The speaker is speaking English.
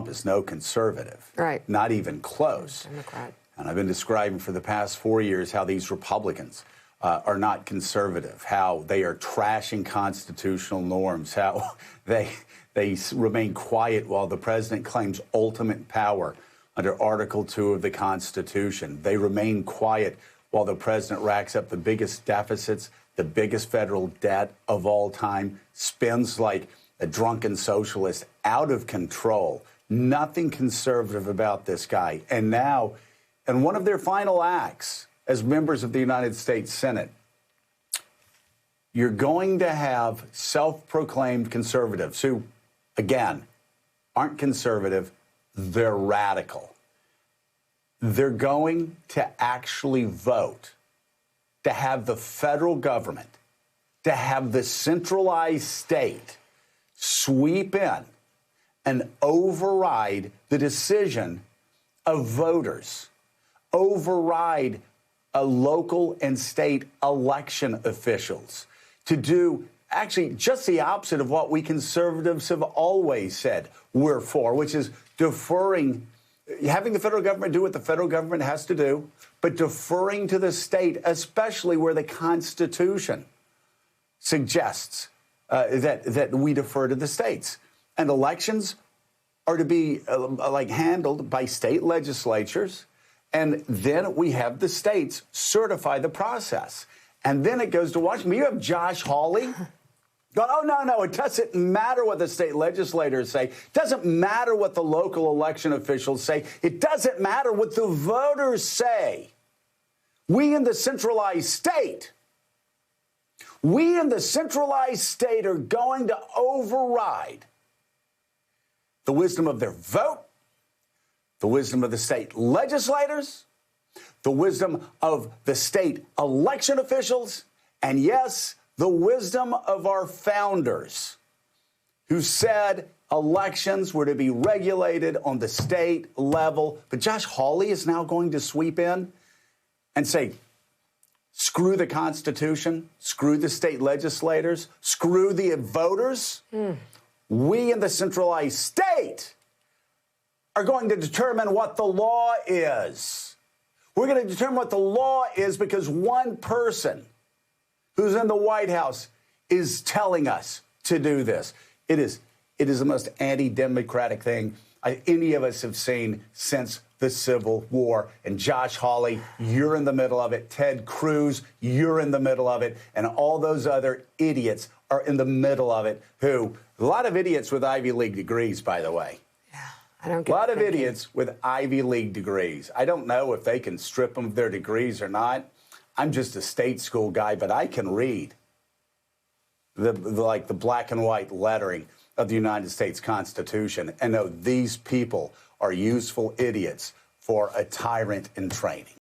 Trump is no conservative. Right. Not even close. Democrat. And I've been describing for the past 4 years how these Republicans are not conservative, how they are trashing constitutional norms, how they remain quiet while the president claims ultimate power under Article 2 of the Constitution. They remain quiet while the president racks up the biggest deficits, the biggest federal debt of all time, spends like a drunken socialist, out of control. Nothing conservative about this guy. And now, in one of their final acts as members of the United States Senate, you're going to have self-proclaimed conservatives who, again, aren't conservative, they're radical. They're going to actually vote to have the federal government, to have the centralized state sweep in and override the decision of voters, override local and state election officials, to do actually just the opposite of what we conservatives have always said we're for, which is deferring, having the federal government do what the federal government has to do, but deferring to the state, especially where the Constitution suggests that we defer to the states. And elections are to be handled by state legislatures. And then we have the states certify the process. And then it goes to Washington. You have Josh Hawley. Oh, no, it doesn't matter what the state legislators say. It doesn't matter what the local election officials say. It doesn't matter what the voters say. We in the centralized state are going to override the wisdom of their vote, the wisdom of the state legislators, the wisdom of the state election officials, and yes, the wisdom of our founders who said elections were to be regulated on the state level. But Josh Hawley is now going to sweep in and say, screw the Constitution, screw the state legislators, screw the voters. We in the centralized state are going to determine what the law is. We're going to determine what the law is because one person who's in the White House is telling us to do this. It is the most anti-democratic thing any of us have seen since the Civil War. And Josh Hawley, you're in the middle of it. Ted Cruz, you're in the middle of it. And all those other idiots are in the middle of it, a lot of idiots with Ivy League degrees, by the way. Yeah, I don't get a lot of idiots with Ivy League degrees. I don't know if they can strip them of their degrees or not. I'm just a state school guy, but I can read the black and white lettering of the United States Constitution and know these people are useful idiots for a tyrant in training.